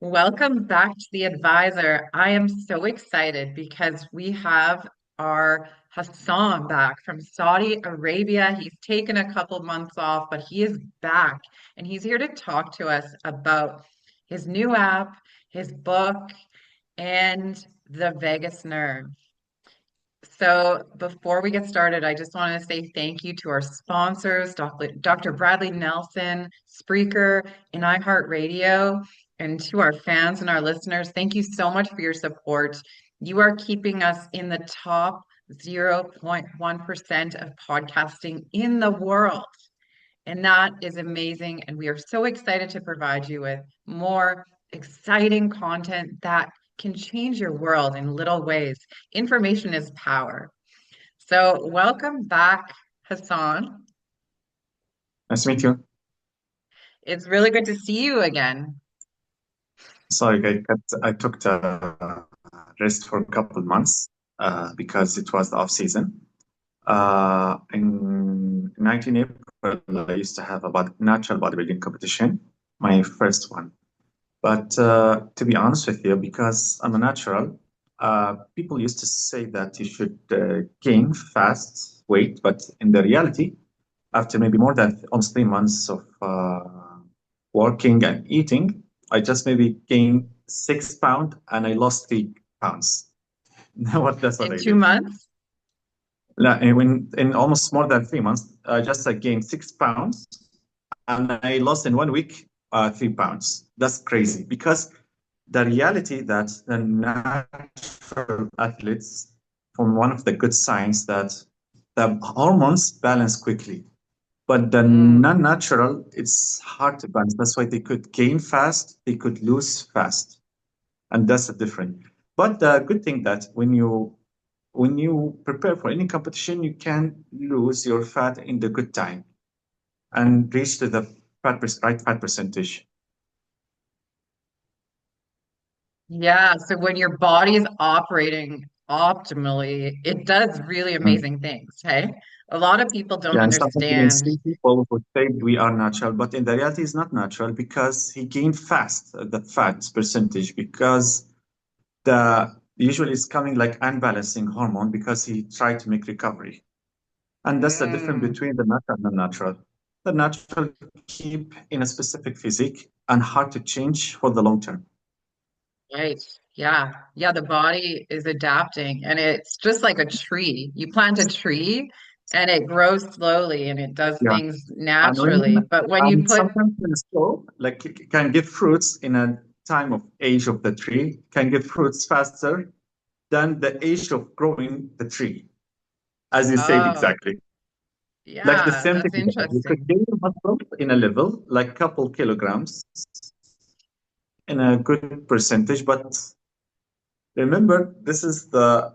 Welcome back to The Advisor. I am so excited because we have our Hassan back from Saudi Arabia. He's taken a couple months off, but he is back and he's here to talk to us about his new app, his book, and the vagus nerve. So before we get started, I just want to say thank you to our sponsors, Dr. Bradley Nelson, Spreaker, and iHeartRadio, and to our fans and our listeners. Thank you so much for your support. You are keeping us in the top 0.1% of podcasting in the world. And that is amazing. And we are so excited to provide you with more exciting content that can change your world in little ways. Information is power. So, welcome back, Hassan. Nice to meet you. It's really good to see you again. Sorry, I took the rest for a couple of months because it was the off season. In 19 April, I used to have a natural bodybuilding competition, my first one. But to be honest with you, because I'm a natural, people used to say that you should gain fast weight, but in the reality, after maybe more than almost 3 months of working and eating, I just maybe gained 6 pounds and I lost 3 pounds. That's what In I two did. months? In almost more than 3 months, I gained 6 pounds and I lost in 1 week 3 pounds. That's crazy because the reality that the natural athletes, from one of the good signs that the hormones balance quickly. But the Mm, non-natural, it's hard to balance. That's why they could gain fast, they could lose fast, and that's the difference. But the good thing that when you prepare for any competition, you can lose your fat in the good time and reach to the right fat percentage. yeah. So, when your body is operating optimally, it does really Mm. amazing things. Hey, a lot of people don't Yeah, and sometimes you can understand. see people who say we are natural, but in the reality, it's not natural because he gained fast the fat percentage because the usually it's coming like unbalancing hormone because he tried to make recovery. And that's the difference Mm. between the natural and the natural. The natural keep in a specific physique and hard to change for the long term. Right. Yeah. Yeah. The body is adapting and it's just like a tree. You plant a tree and it grows slowly and it does Yeah. things And when naturally. But when you and put, sometimes when it's slow, like it can give fruits in a time of age of the tree, can give fruits faster than the age of growing the tree, as you said oh, exactly. Like the yeah, same thing, that's you could interesting. gain muscle in a level, like couple kilograms in a good percentage, but remember, this is the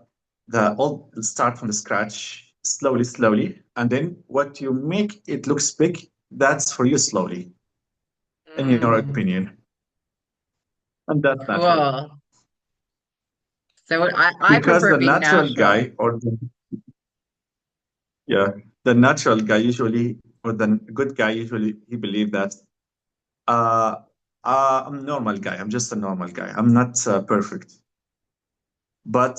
all start from the scratch, slowly, slowly, and then what you make it looks big, that's for you slowly, in your Mm, opinion, and that's natural. cool. So I Because prefer the being natural natural. guy yeah, the natural guy usually, or the good guy usually, he believe that uh, I'm a normal guy. I'm just a normal guy. I'm not perfect. But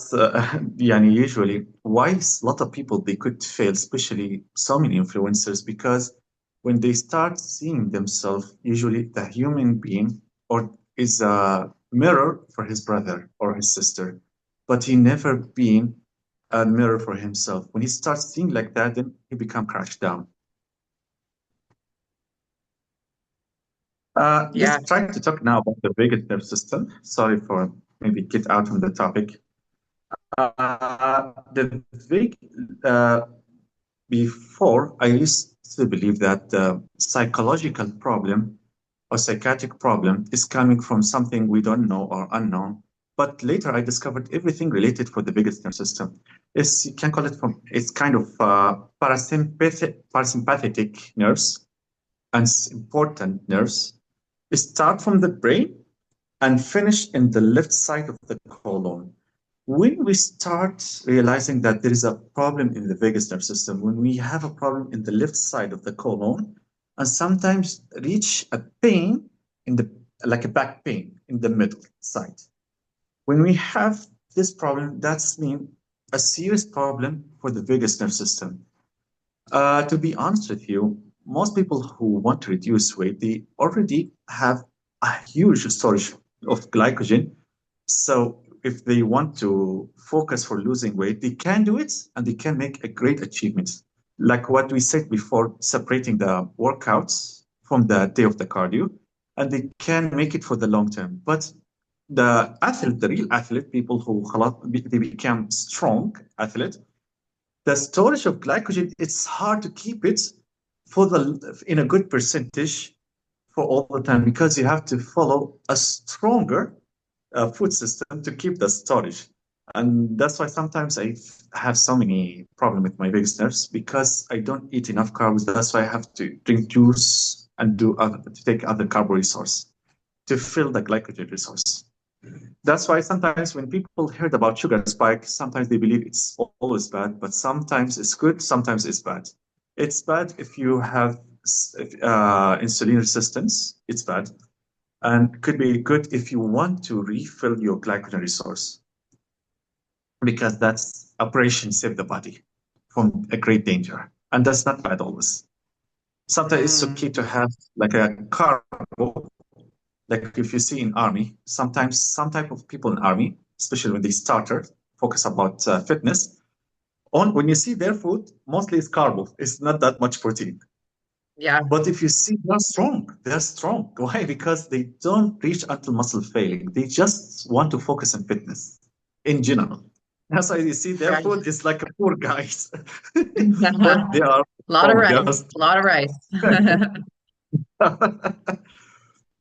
يعني usually, why a lot of people they could fail, especially so many influencers, because when they start seeing themselves, usually the human being or is a mirror for his brother or his sister, but he never been a mirror for himself. When he starts seeing like that, then he become crashed down. Let's Yeah. try to talk now about the vagus nerve system. Sorry for maybe get out from the topic. The vague before, I used to believe that the psychological problem or psychiatric problem is coming from something we don't know or unknown. But later, I discovered everything related for the vagus nerve system. You can call it from it's kind of parasympathetic nerves and important nerves. Start from the brain and finish in the left side of the colon. When we start realizing that there is a problem in the vagus nerve system, when we have a problem in the left side of the colon, and sometimes reach a pain in the like a back pain in the middle side. When we have this problem, that's mean a serious problem for the vagus nerve system. To be honest with you, most people who want to reduce weight, they already have a huge storage of glycogen. So if they want to focus for losing weight, they can do it and they can make a great achievement. Like what we said before, separating the workouts from the day of the cardio, and they can make it for the long term. But the athlete, the real athlete, people who they become strong athlete, the storage of glycogen, it's hard to keep it for the in a good percentage for all the time because you have to follow a stronger food system to keep the storage. And that's why sometimes I have so many problems with my vagus nerves because I don't eat enough carbs. That's why I have to drink juice and to take other carbo resource to fill the glycogen resource. That's why sometimes when people heard about sugar spike, sometimes they believe it's always bad, but sometimes it's good, sometimes it's bad. It's bad if you have insulin resistance, it's bad. And could be good if you want to refill your glycogen resource, because that's Operation Save the Body from a great danger. And that's not bad always. Sometimes it's Mm, okay to have like a carbo, like if you see in army, sometimes some type of people in army, especially when they started, focus about fitness. On when you see their food, mostly it's carbo. It's not that much protein. yeah, But if you see they're strong, they're strong. Why? Because they don't reach until muscle failing. They just want to focus on fitness in general. That's why you see their right. food is like a poor guys, A but they are lot of strong. They rice, are a lot of rice.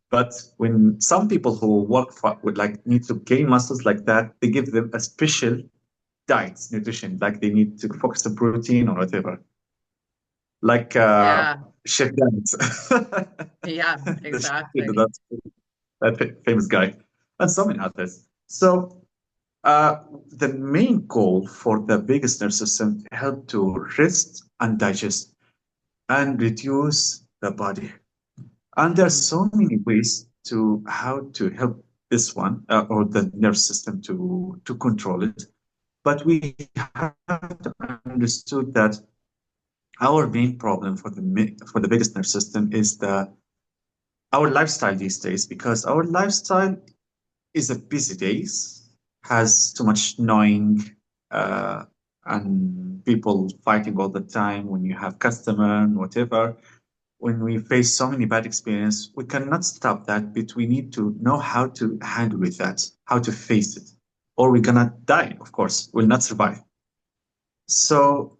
But when some people who work for, would like need to gain muscles like that, they give them a special diet, nutrition, like they need to focus on protein or whatever, like Yeah, Chef Janet, yeah, the chef, exactly. that famous guy, and so many others. So uh, the main goal for the vagus nerve system help to rest and digest and reduce the body. And there are Mm, so many ways to how to help this one or the nerve system to control it. But we have to understood that our main problem for the biggest nerve system is the our lifestyle these days, because our lifestyle is a busy days, has too much gnawing, uh, and people fighting all the time when you have customer and whatever. When we face so many bad experience, we cannot stop that, but we need to know how to handle with that, how to face it, or we're gonna die. Of course, we'll not survive. So,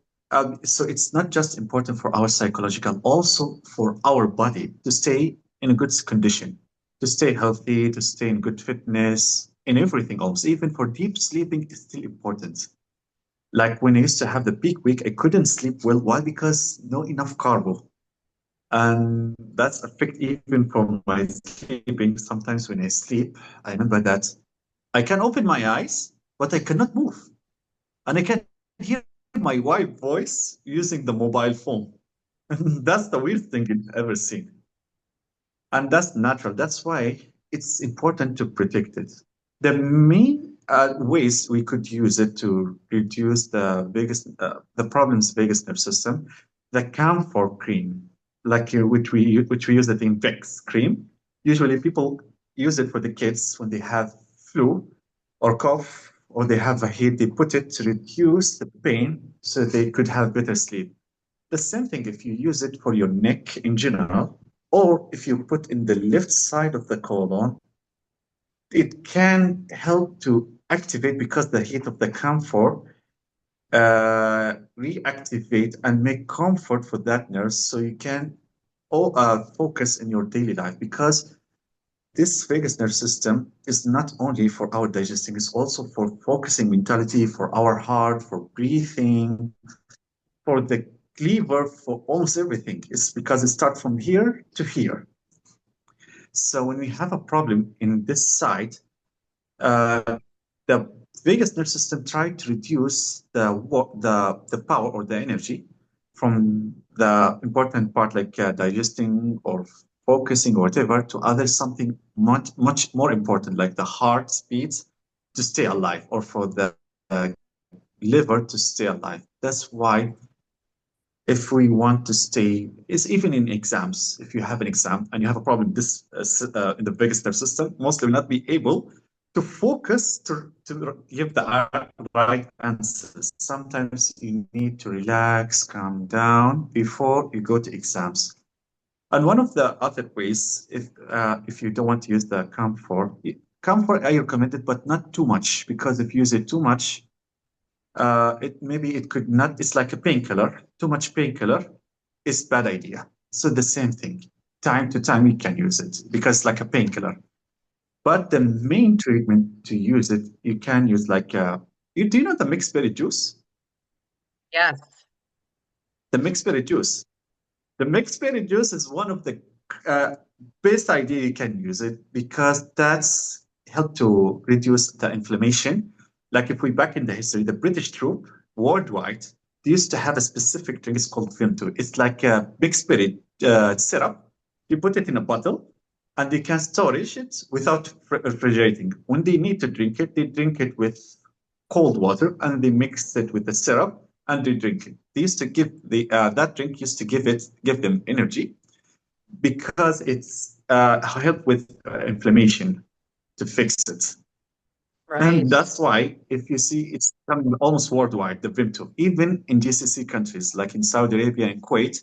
so it's not just important for our psychological, also for our body to stay in a good condition, to stay healthy, to stay in good fitness, in everything else. Even for deep sleeping is still important. Like when I used to have the peak week, I couldn't sleep well. Why? Because no enough carbo, and that's affect even for my sleeping. Sometimes when I sleep, I remember that I can open my eyes, but I cannot move, and I can hear my wife voice using the mobile phone. That's the weird thing I've ever seen, and that's natural. That's why it's important to protect it. The main ways we could use it to reduce the problems vagus nerve system, the camphor cream, like which we use it in Vicks cream. Usually, people use it for the kids when they have flu or cough or they have a heat. They put it to reduce the pain so they could have better sleep. The same thing if you use it for your neck in general, or if you put in the left side of the colon, it can help to activate because the heat of the camphor reactivate and make comfort for that nerve so you can focus in your daily life, because this vagus nerve system is not only for our digesting, it's also for focusing mentality, for our heart, for breathing, for the liver, for almost everything. It's because it starts from here to here. So when we have a problem in this side, uh, the vagus nerve system tried to reduce the power or the energy from the important part like digesting or focusing or whatever to others something much more important like the heart speeds to stay alive or for the liver to stay alive. That's why if we want to stay is even in exams, if you have an exam and you have a problem this in the vagus nerve system, mostly will not be able to focus to give the right answers. Sometimes you need to relax, calm down before you go to exams. And one of the other ways, if you don't want to use the camphor, camphor I recommend it, but not too much, because if you use it too much, it maybe it could not. It's like a painkiller. Too much painkiller is bad idea. So the same thing. Time to time you can use it because it's like a painkiller. But the main treatment to use it, you can use like you do you know the mixed berry juice? Yes. The mixed berry juice. The mixed berry juice is one of the uh, best idea you can use it because that's helped to reduce the inflammation. Like if we back in the history, the British troop worldwide, they used to have a specific drink. It's called Vimto. It's like a big spirit syrup. You put it in a bottle and they can storage it without refrigerating. When they need to drink it, they drink it with cold water and they mix it with the syrup and they drink it. They used to give the that drink used to give them energy because it's help with inflammation to fix it. Right. And that's why if you see it's coming almost worldwide, the Vimto, even in GCC countries like in Saudi Arabia and Kuwait,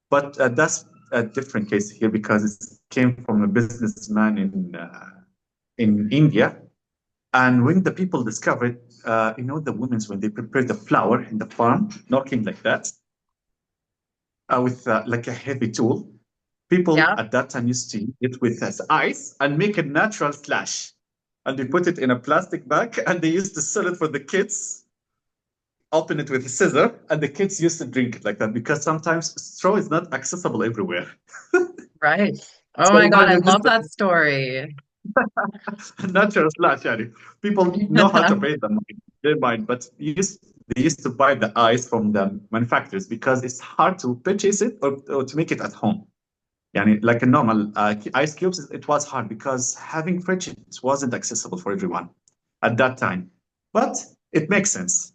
but that's a different case here because it came from a businessman in India. And when the people discovered, the women's when they prepare the flour in the farm, knocking like that, with like a heavy tool, people Yeah. at that time used to use it with as ice and make a natural slash. And they put it in a plastic bag and they used to sell it for the kids, open it with a scissor, and the kids used to drink it like that because sometimes straw is not accessible everywhere. Right. Oh So my God, I imagine this love that story. natural slash. Yani. People know how to pay them, their mind, but they used to buy the ice from the manufacturers because it's hard to purchase it or to make it at home. Yani, like a normal ice cubes, it was hard because having fridge it wasn't accessible for everyone at that time. But it makes sense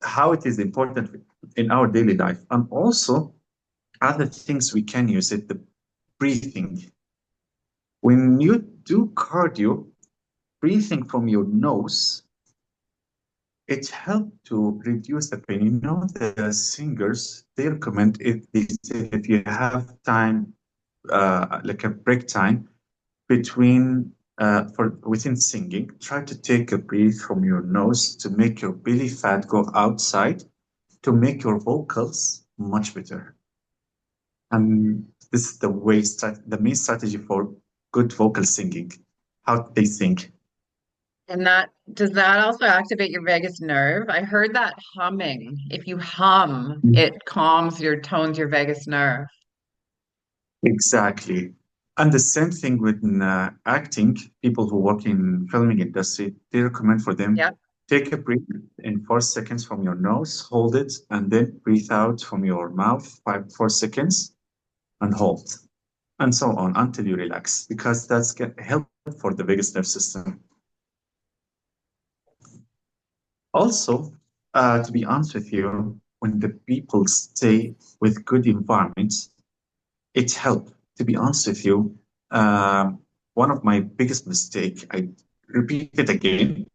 how it is important in our daily life. And also other things we can use it, the breathing. When you do cardio, breathing from your nose, it helped to reduce the pain. You know, the singers, they recommend if they say if you have time, like a break time between for within singing, try to take a breath from your nose to make your belly fat go outside to make your vocals much better. And this is the main strategy for good vocal singing, how they sing. And that does that also activate your vagus nerve? I heard that humming, if you hum, it calms your tones your vagus nerve. Exactly. And the same thing with acting, people who work in filming industry, they recommend for them, Yep. take a breath in 4 seconds from your nose, hold it, and then breathe out from your mouth 4 seconds and hold, and so on until you relax, because that's help for the vagus nerve system. Also, to be honest with you, when the people stay with good environments, it helped. To be honest with you, one of my biggest mistake, I repeat it again,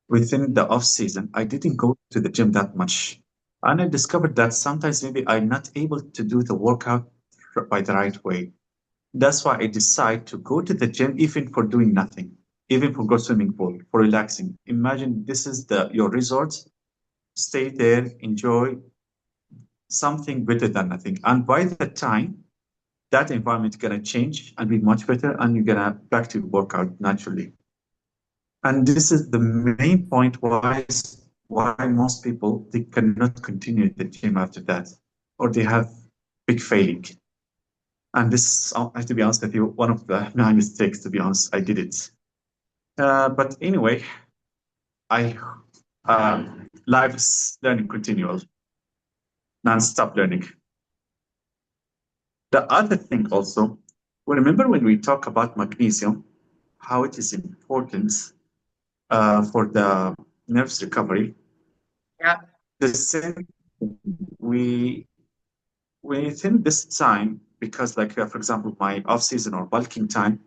within the off season, I didn't go to the gym that much. And I discovered that sometimes maybe I'm not able to do the workout by the right way. That's why I decide to go to the gym even for doing nothing, even for go swimming pool, for relaxing. Imagine this is the your resort. Stay there, enjoy something better than nothing. And by the time that environment is gonna change and be much better, and you're gonna back to workout naturally. And this is the main point why most people they cannot continue the gym after that, or they have big failing. And this, to be honest with you, one of my mistakes. To be honest, I did it. But anyway, I life's learning continual. non-stop learning. The other thing also, remember when we talk about magnesium, how it is important for the nerves recovery. Yeah, The same, we within this time, because like for example, my off season or bulking time,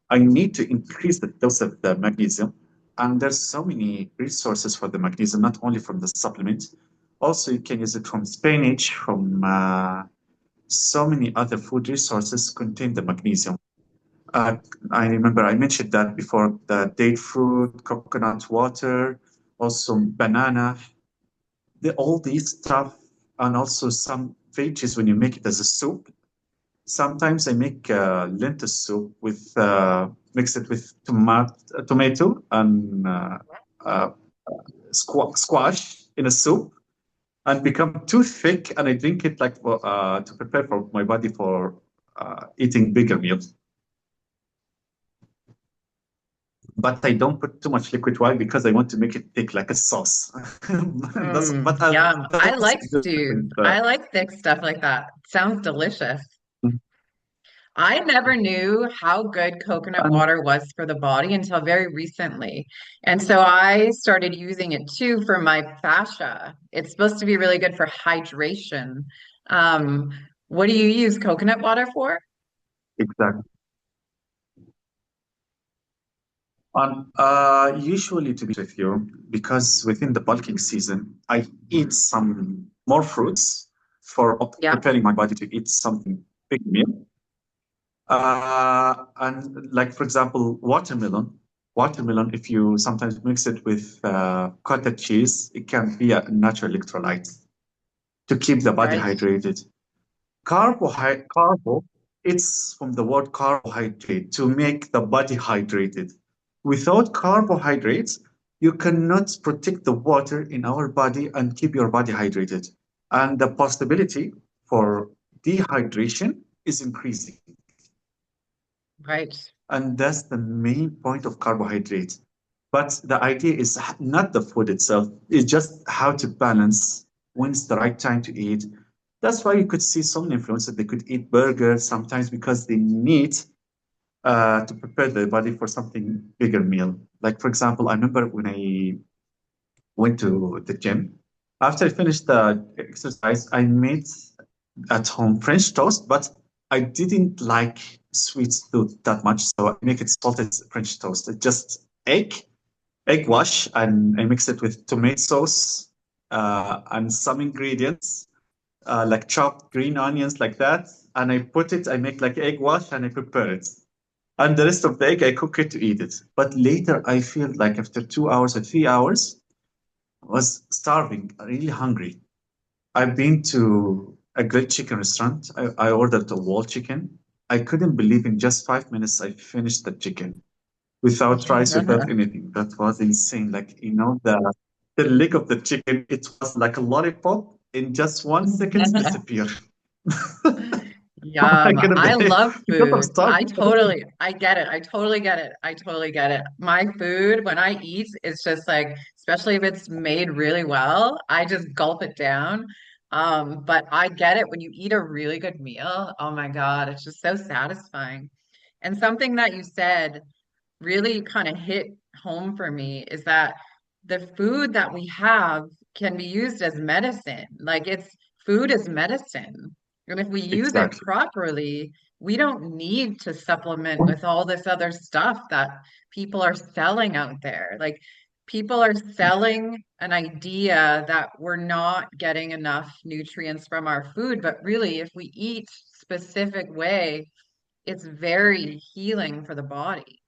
I need to increase the dose of the magnesium. And there's so many resources for the magnesium, not only from the supplement. Also, you can use it from spinach, from so many other food resources contain the magnesium. Uh, I remember I mentioned that before, the date fruit, coconut water, also banana, all these stuff, and also some veggies when you make it as a soup. Sometimes I make lentil soup with mix it with tomato and uh, squash in a soup and become too thick, and I drink it like to prepare for my body for eating bigger meals. But I don't put too much liquid. Why? Because I want to make it thick like a sauce. yum. I That's like a stews. different. I like thick stuff like that. Sounds delicious. I never knew how good coconut And water was for the body until very recently. And so I started using it too for my fascia. It's supposed to be really good for hydration. Um, what do you use coconut water for? exactly. And usually, to be with you, because within the bulking season, I eat some more fruits for Yeah, preparing my body to eat something big meal. And like for example, watermelon. Watermelon, if you sometimes mix it with cottage cheese, it can be a natural electrolyte to keep the body right, hydrated. It's from the word carbohydrate, to make the body hydrated. Without carbohydrates, you cannot protect the water in our body and keep your body hydrated. And the possibility for dehydration is increasing. right. And that's the main point of carbohydrates. But the idea is not the food itself, it's just how to balance when's the right time to eat. That's why you could see some influencers, they could eat burgers sometimes because they need to prepare their body for something bigger meal. Like, for example, I remember when I went to the gym, after I finished the exercise, I made at home French toast, but I didn't like sweet food that much, so I make it salted French toast. It's just egg wash, and I mix it with tomato sauce and some ingredients like chopped green onions, like that. And I make like egg wash and I prepare it. And the rest of the egg, I cook it to eat it. But later, I feel like after 2 hours or 3 hours, I was starving, really hungry. I've been to a great chicken restaurant. I ordered a wall chicken. I couldn't believe in just 5 minutes I finished the chicken without rice, without anything. That was insane. Like, the leg of the chicken, it was like a lollipop in just 1 second disappear. I Yum. couldn't I believe love because I'm food. starving. I get it. I totally get it. I totally get it. My food, when I eat, it's just like, especially if it's made really well, I just gulp it down. But I get it when you eat a really good meal. Oh my God, it's just so satisfying. And something that you said really kind of hit home for me is that the food that we have can be used as medicine. Like it's food is medicine. And if we use it Exactly. properly, we don't need to supplement with all this other stuff that people are selling out there. Like people are selling an idea that we're not getting enough nutrients from our food, but really if we eat specific way, it's very healing for the body.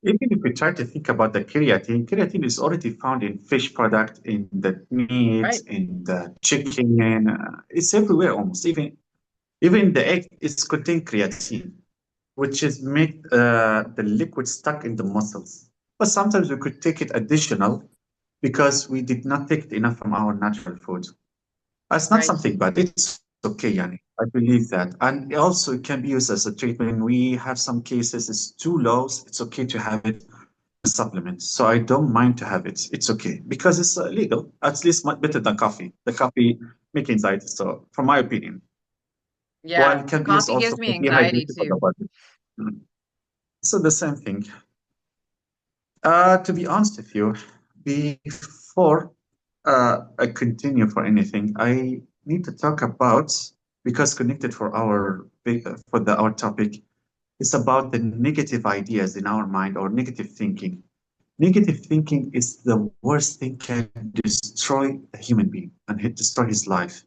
Even if we try to think about the creatine, creatine is already found in fish product, in the meat, Right. in the chicken. It's everywhere almost. Even the egg is contain creatine, which is make the liquid stuck in the muscles. But sometimes we could take it additional because we did not take it enough from our natural food. It's not Right. something bad. It's okay, Yani. I believe that. And also it can be used as a treatment. We have some cases, it's too low. It's okay to have it. supplement. So I don't mind to have it. It's okay because it's legal. At least much better than coffee. The coffee makes anxiety. So, from my opinion, while Yeah, it can be used coffee also gives me for anxiety dehydration for the too. body. Mm. So the same thing. To be honest with you, before I continue for anything, I need to talk about because connected for our our topic, it's about the negative ideas in our mind or negative thinking. Negative thinking is the worst thing can destroy a human being and destroy his life.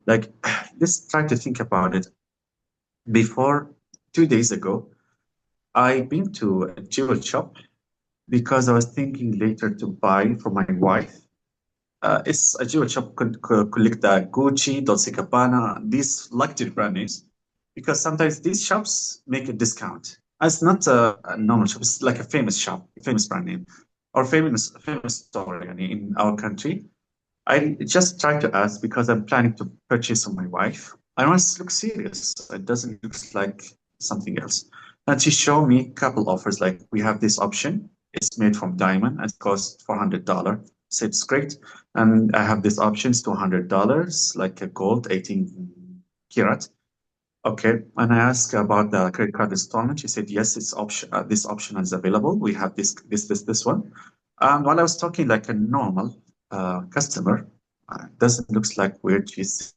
Like, let's try to think about it. Before 2 days ago, I been to a jewel shop because I was thinking later to buy for my wife. It's a jewel shop collect the Gucci, Dolce Gabbana, these luxury brand names, because sometimes these shops make a discount. It's not a normal shop; it's like a famous shop, a famous brand name, or famous store in our country. I just try to ask because I'm planning to purchase for my wife. I want it to look serious. It doesn't look like something else. And she showed me a couple offers, like we have this option. It's made from diamond and it costs $400. So it's great. And I have this option, it's $200, like a gold 18 karat. Okay. And I asked about the credit card installment. She said, yes, it's option. This option is available. We have this one. While I was talking like a normal customer, doesn't looks like weird. She said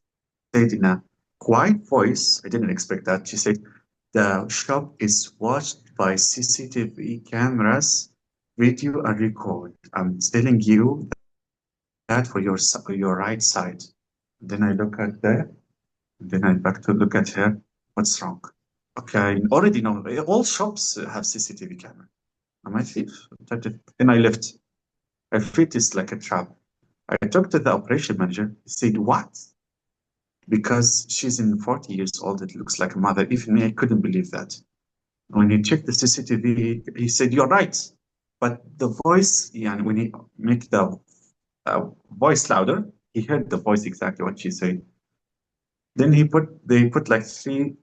in a quiet voice, I didn't expect that. She said, the shop is watched by CCTV cameras, video and record. I'm telling you that for your right side. Then I look at there. Then I back to look at her. What's wrong? Okay, I already know. All shops have CCTV camera. Am I thief? Then I left. I feel it's like a trap. I talked to the operation manager. He said, what? Because she's in 40 years old, it looks like a mother. Even me, I couldn't believe that. When he checked the CCTV, he said, you're right. But the voice, yeah, when he make the voice louder, he heard the voice exactly what she said. Then they put like three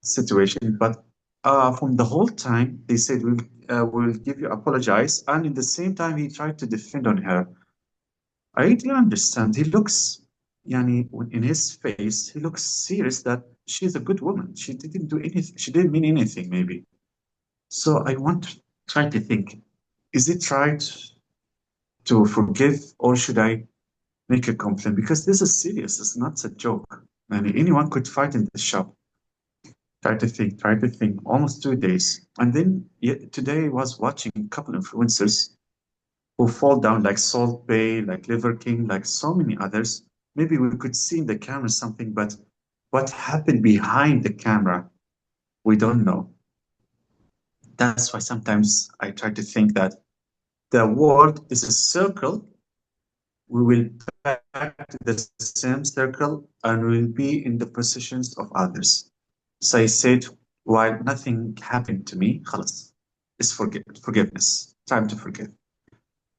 situation. But from the whole time, they said, we'll give you apologize. And in the same time, he tried to defend on her. I didn't understand. He looks, yani, in his face, he looks serious that she's a good woman. She didn't do anything. She didn't mean anything, maybe. So I want to try to think, is it right to forgive or should I make a complaint? Because this is serious. It's not a joke. And anyone could fight in the shop. Try to think, almost 2 days. And then today I was watching a couple influencers who fall down like Salt Bay, like Liver King, like so many others. Maybe we could see in the camera something, but what happened behind the camera, we don't know. That's why sometimes I try to think that the world is a circle. We will back to the same circle and we'll be in the positions of others. So I said, while nothing happened to me, خلاص, it's forgiveness, time to forgive.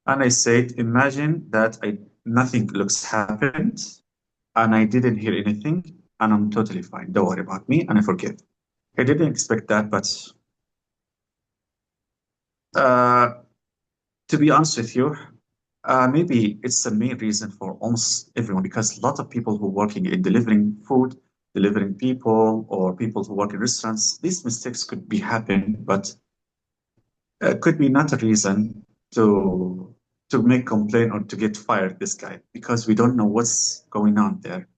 And I said, imagine that nothing looks happened and I didn't hear anything and I'm totally fine. Don't worry about me and I forgive. I didn't expect that, but uh, to be honest with you, maybe it's the main reason for almost everyone because a lot of people who are working in delivering food, delivering people, or people who work in restaurants, these mistakes could be happening, but could be not a reason to make complaint or to get fired this guy because we don't know what's going on there.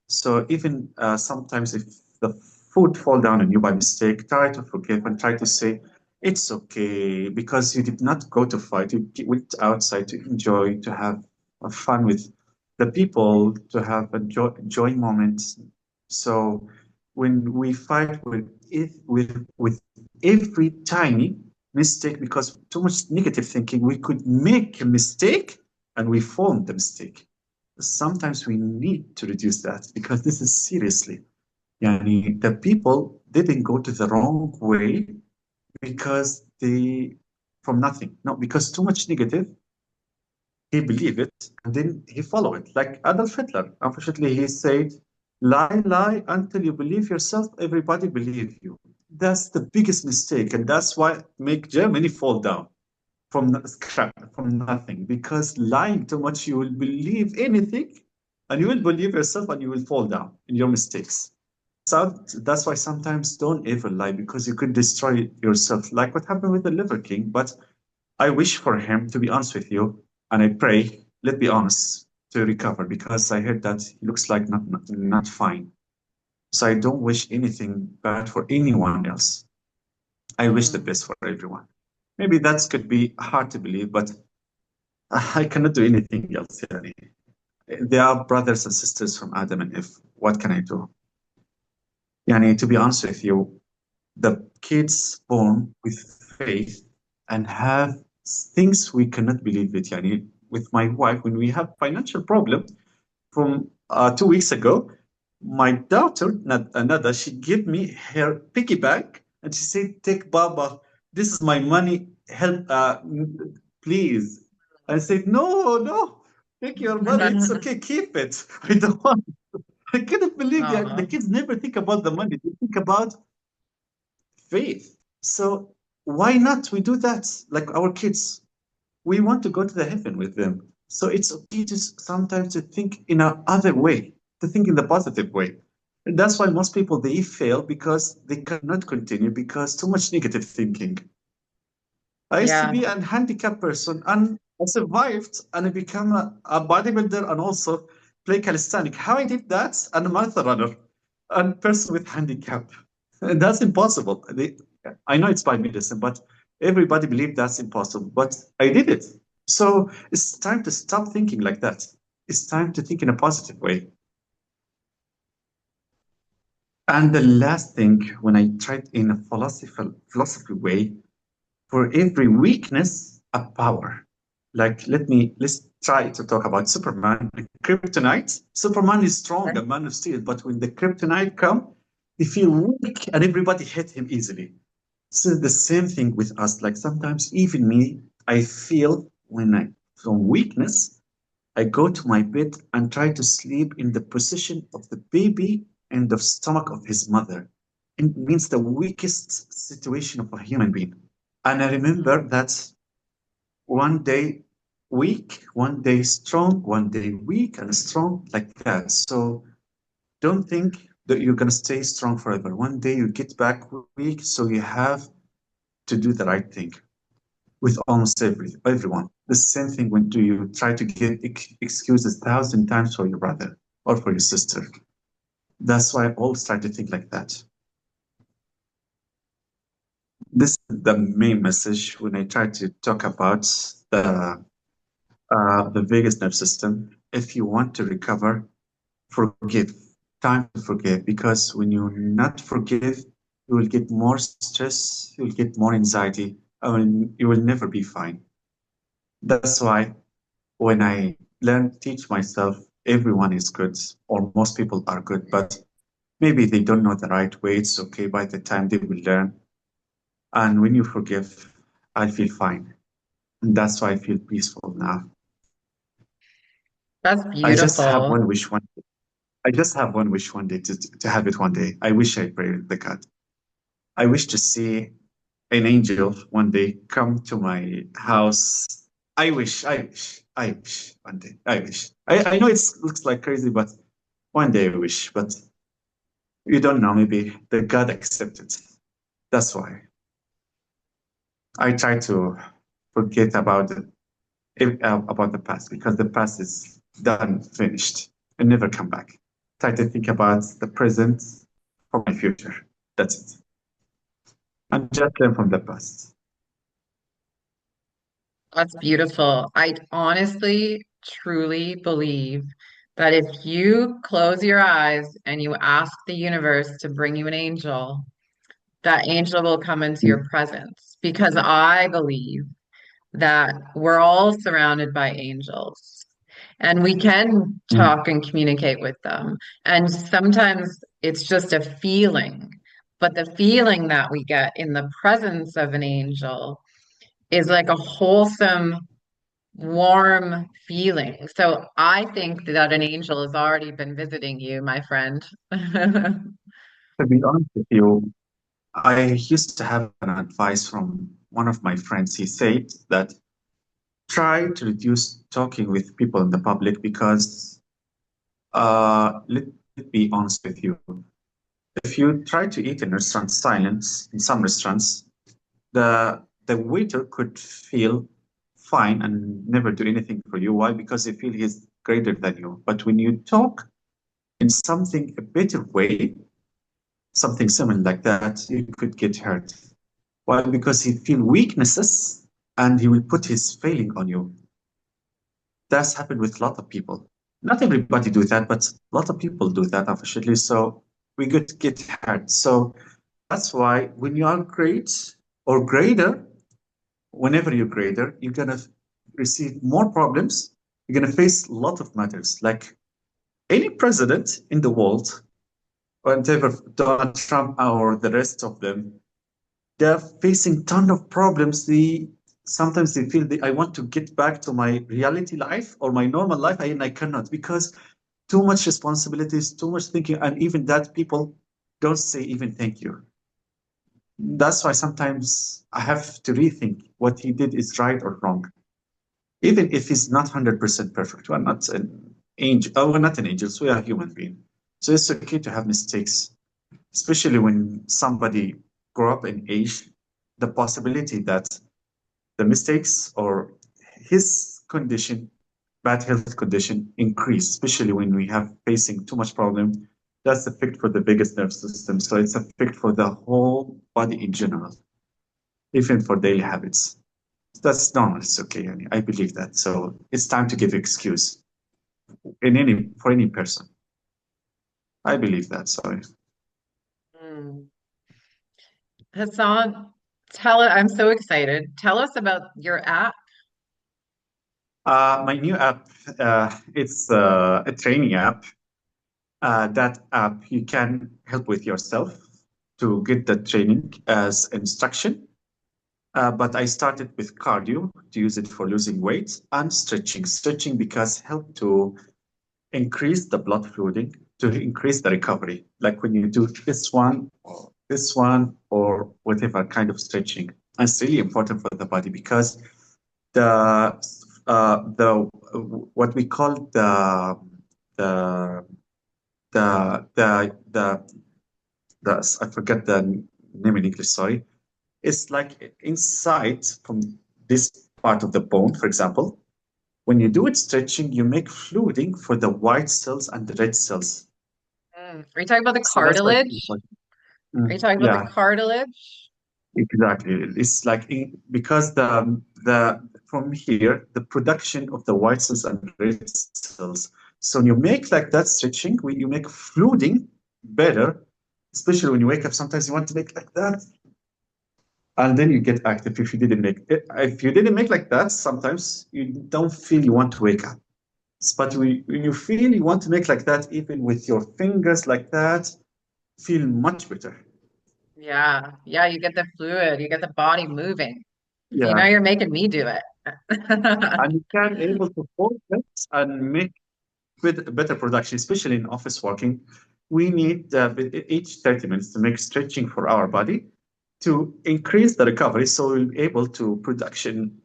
So even sometimes if the food fall down on you by mistake, try to forgive and try to say it's okay because you did not go to fight. You went outside to enjoy, to have fun with the people, to have a joy moments. So when we fight with every tiny mistake, because too much negative thinking, we could make a mistake and we fall in the mistake. Sometimes we need to reduce that because this is seriously. Yani, the people didn't go to the wrong way because they from nothing. No, because too much negative, he believed it and then he followed it. Like Adolf Hitler. Unfortunately, he said, lie until you believe yourself, everybody believe you. That's the biggest mistake, and that's why make Germany fall down. from nothing. Because lying too much, you will believe anything, and you will believe yourself, and you will fall down in your mistakes. So that's why sometimes don't ever lie because you could destroy yourself, like what happened with the Liver King. But I wish for him, to be honest with you, and I pray, let's be honest, to recover because I heard that he looks like not fine. So I don't wish anything bad for anyone else. I wish the Mm. best for everyone. Maybe that could be hard to believe, but I cannot do anything else. Yani. They are brothers and sisters from Adam and Eve. What can I do? Yani, to be honest with you, the kids born with faith and have things we cannot believe it. Yani, with my wife, when we have financial problem from 2 weeks ago, my daughter, Nada, she gave me her piggy bank and she said, "Take Baba, this is my money. Help, please." I said, "No, no, take your money. It's okay. Keep it. I don't want." I couldn't believe the Aw. kids never think about the money. They think about faith. So why not we do that like our kids? We want to go to the heaven with them. So it's okay to sometimes to think in a other way, to think in the positive way. And that's why most people they fail because they cannot continue because too much negative thinking. I used to Yeah. be a handicapped person and I survived and I became a bodybuilder and also play calisthenics. How I did that? And a marathon runner and person with handicap. And that's impossible. I know it's by medicine, but everybody believed that's impossible. But I did it. So it's time to stop thinking like that. It's time to think in a positive way. And the last thing, when I tried in a philosophy way, for every weakness, a power. Like, let's try to talk about Superman and kryptonite. Superman is strong, a man of steel, but when the kryptonite come, he feel weak and everybody hit him easily. So the same thing with us. Like sometimes even me, I feel when I from weakness, I go to my bed and try to sleep in the position of the baby in the stomach of his mother. It means the weakest situation of a human being. And I remember that one day weak, one day strong, one day weak and strong, like that. So don't think that you're going to stay strong forever. One day you get back weak, so you have to do the right thing with almost everyone. The same thing when do you try to get excuses 1,000 times for your brother or for your sister. That's why I always try to think like that. This is the main message when I try to talk about the vagus nerve system. If you want to recover, forgive. Time to forgive because when you not forgive, you will get more stress, you will get more anxiety, and you will never be fine. That's why when I teach myself, everyone is good, or most people are good, but maybe they don't know the right way. It's okay. By the time they will learn, and when you forgive, I feel fine, and that's why I feel peaceful now. That's I just have beautiful. one wish one. I just have one wish one day to have it one day. I wish I pray the God. I wish to see an angel one day come to my house. I wish one day. I wish. I know it looks like crazy, but one day I wish. But you don't know, maybe the God accepted. That's why I try to forget about the past because the past is done, finished, and never come back. Try to think about the present for my future. That's it. And just learn from the past. That's beautiful. I honestly, truly believe that if you close your eyes and you ask the universe to bring you an angel, that angel will come into your presence because I believe that we're all surrounded by angels and we can Mm. talk and communicate with them. And sometimes it's just a feeling, but the feeling that we get in the presence of an angel is like a wholesome, warm feeling. So I think that an angel has already been visiting you, my friend. To be honest with you, I used to have an advice from one of my friends, he said that try to reduce talking with people in the public because let me be honest with you. If you try to eat in restaurant silence, in some restaurants, the waiter could feel fine and never do anything for you. Why? Because they feel he's greater than you. But when you talk in something a better way, something similar like that, you could get hurt. Why? Because he feel weaknesses and he will put his failing on you. That's happened with a lot of people. Not everybody do that, but a lot of people do that, unfortunately. So we could get hurt. So that's why when you are great or greater, whenever you're greater, you're gonna receive more problems. You're gonna face a lot of matters. Like any president in the world, whatever Donald Trump or the rest of them, they're facing ton of problems. Sometimes they feel I want to get back to my reality life or my normal life, and I cannot because too much responsibilities, too much thinking, and even that people don't say even thank you. That's why sometimes I have to rethink what he did is right or wrong. Even if he's not 100% perfect, we're not an angel. Oh, we're not an angel, so we are human being. So it's okay to have mistakes, especially when somebody grew up in age. The possibility that the mistakes or his condition, bad health condition, increase, especially when we have facing too much problem. That's a fit for the biggest nerve system. So it's a fit for the whole body in general, even for daily habits. That's normal. It's okay. I believe that. So it's time to give excuse for any person. I believe that. Sorry. Mm. Hassan, I'm so excited. Tell us about your app. My new app, it's a training app. That app, you can help with yourself to get the training as instruction. But I started with cardio to use it for losing weight and stretching. Stretching because help to increase the blood fluiding, to increase the recovery. Like when you do this one, or whatever kind of stretching. And it's really important for the body because the the what we call the the I forget the name in English, sorry. It's like inside from this part of the bone, for example. When you do it stretching, you make fluiding for the white cells and the red cells. Are you talking about the So that's why it's cartilage? important. Are you talking about the Yeah, cartilage? exactly. It's like because the from here the production of the white cells and red cells. So when you make like that stretching, when you make fluiding better, especially when you wake up. Sometimes you want to make like that, and then you get active. If you didn't make like that, sometimes you don't feel you want to wake up. But when you feel you want to make like that, even with your fingers like that, feel much better. Yeah, yeah, you get the fluid, you get the body moving. See, now Yeah. you're making me do it. And you can able to focus and make better production, especially in office working. We need each 30 minutes to make stretching for our body to increase the recovery so we'll be able to production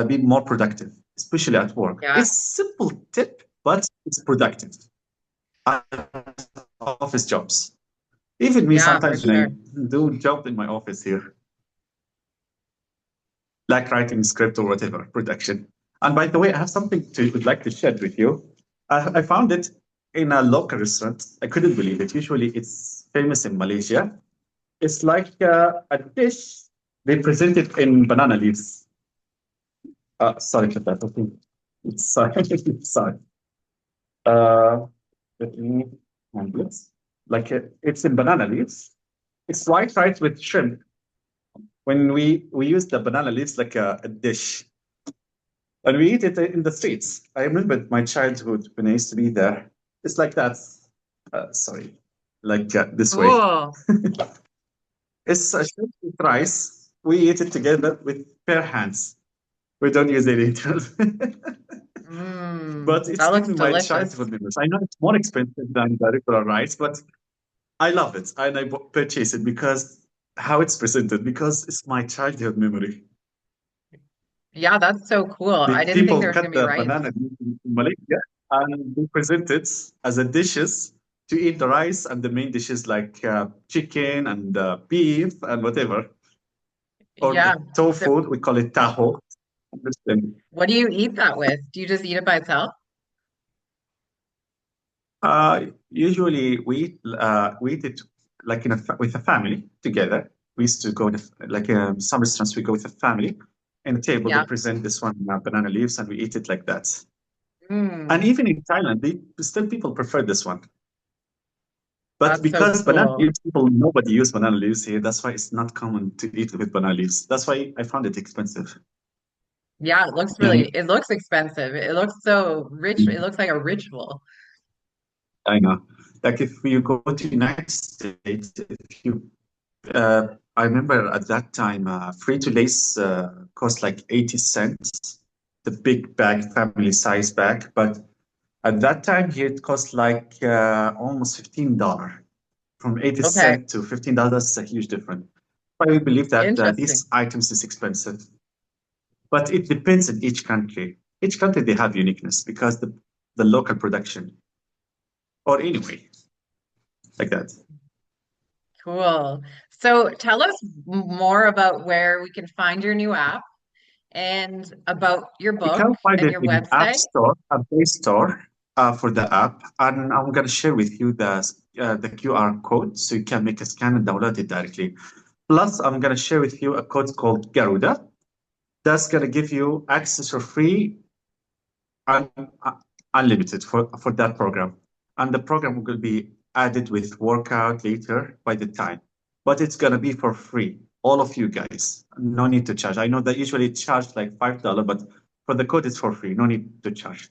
be more productive, especially at work. Yeah, It's simple tip, but it's productive. Office jobs. Even me, yeah, for sometimes when sure. I do job in my office here, like writing script or whatever, production. And by the way, I have something to would like to share with you. I found it in a local restaurant. I couldn't believe it. Usually, it's famous in Malaysia. It's like a dish they present it in banana leaves. Sorry for that. I think it's sorry. Sorry. Uh, Let me handle it. Like it's in banana leaves. It's white rice with shrimp. When we use the banana leaves like a dish, and we eat it in the streets. I remember my childhood when I used to be there. It's like that. Sorry, like this way. Cool. It's a shrimp with rice. We eat it together with bare hands. We don't use any tools. But it's That looks giving my delicious. childhood memories. I know it's more expensive than the regular rice, but I love it and I purchase it because how it's presented, because it's my childhood memory. Yeah, that's so cool. The I didn't think people there was cut gonna be the rice. banana in Malaysia and they present it as a dishes to eat the rice and the main dishes like chicken and beef and whatever. Or Yeah. the So tofu, we call it taho. Understand? what do you eat that with? Do you just eat it by itself? Usually we eat it like with a family together. We used to go to like some restaurants. We go with a family, in the table they Yeah. present this one banana leaves, and we eat it like that. And Mm, even in Thailand, they still people prefer this one. But that's so because banana cool. leaves, people nobody use banana leaves here. That's why it's not common to eat with banana leaves. That's why I found it expensive. Yeah, And it looks expensive. It looks so rich. It looks like a ritual. I know, like if you go to United States, if you I remember at that time, free-to-lace cost like 80 cents, the big bag, family size bag. But at that time here, it cost like almost $15. From 80 Okay, cents to $15 is a huge difference. I believe that interesting. these items is expensive, but it depends on each country. Each country they have uniqueness because the local production, or anyway, like that. Cool. So tell us more about where we can find your new app and about your You book can find and it your in App website. Store, a Play Store for the app, and I'm gonna share with you the QR code so you can make a scan and download it directly. Plus, I'm gonna share with you a code called Garuda. That's gonna give you access for free and unlimited for that program. And the program will be added with workout later by the time, but it's gonna be for free. All of you guys, no need to charge. I know that usually charge like $5, but for the code, it's for free. No need to charge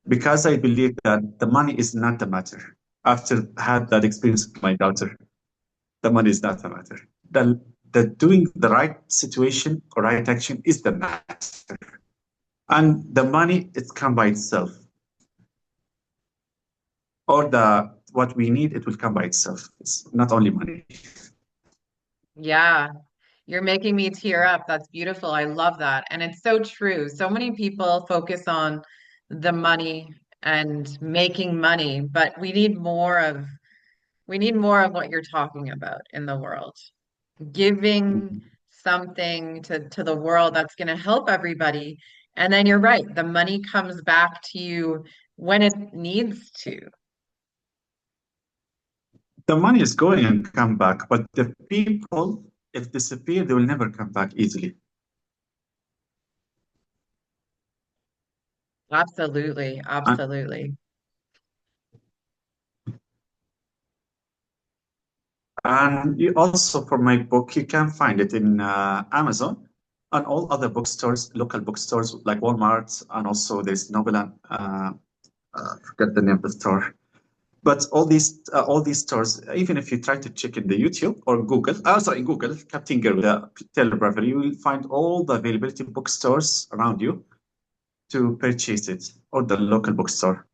because I believe that the money is not the matter. After had that experience with my daughter, the money is not the matter. The doing the right situation or right action is the matter, and the money it's come by itself, or the what we need it will come by itself. It's not only money. Yeah, you're making me tear up. That's beautiful. I love that. And it's so true. So many people focus on the money and making money, but we need more of what you're talking about in the world. Giving something to the world that's going to help everybody. And then you're right, the money comes back to you when it needs to. The money is going and come back, but the people, if disappear, they will never come back easily. Absolutely, And absolutely. And you also, for my book, you can find it in Amazon and all other bookstores, local bookstores like Walmart, and also there's Noble and I forget the name of the store. But all these stores, even if you try to check in the YouTube or Google, sorry, Google, Captain Garuda, Taylor Bravery, you will find all the availability bookstores around you to purchase it, or the local bookstore.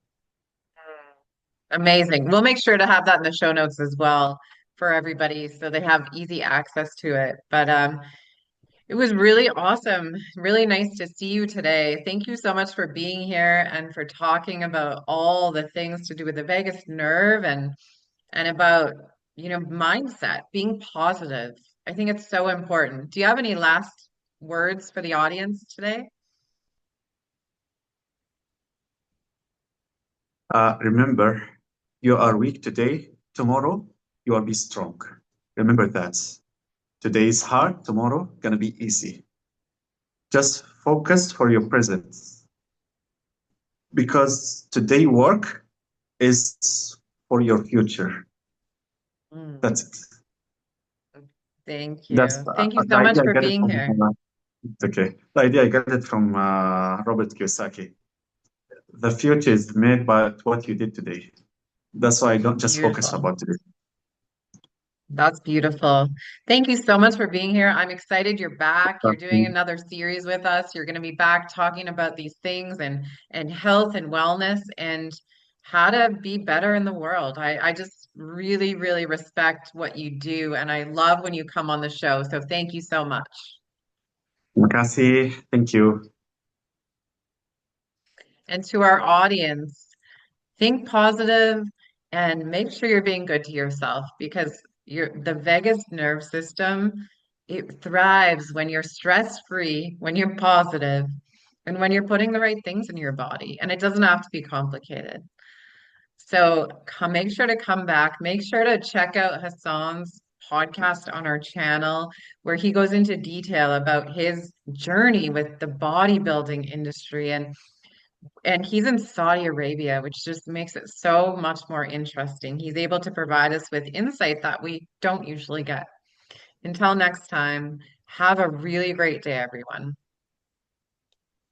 Amazing. We'll make sure to have that in the show notes as well for everybody so they have easy access to it. But it was really awesome. Really nice to see you today. Thank you so much for being here and for talking about all the things to do with the vagus nerve and about, mindset, being positive. I think it's so important. Do you have any last words for the audience today? Remember, you are weak today, tomorrow you will be strong. Remember that. Today is hard, tomorrow gonna be easy. Just focus for your present because today work is for your future. Mm, That's it. thank That's you. Thank you the so much idea I for got it being from. here. It's okay. The idea I got it from Robert Kiyosaki. The future is made by what you did today. That's why I don't just focus Beautiful. about today. That's beautiful. Thank you so much for being here. I'm excited you're back. You're doing another series with us. You're going to be back talking about these things and health and wellness and how to be better in the world. I just really, really respect what you do and I love when you come on the show. So thank you so much. Makasi, thank you. And to our audience, think positive and make sure you're being good to yourself because the vagus nerve system, it thrives when you're stress-free, when you're positive, and when you're putting the right things in your body. And it doesn't have to be complicated. So make sure to come back. Make sure to check out Hassan's podcast on our channel where he goes into detail about his journey with the bodybuilding industry and he's in Saudi Arabia, which just makes it so much more interesting. He's able to provide us with insight that we don't usually get. Until next time, have a really great day, everyone.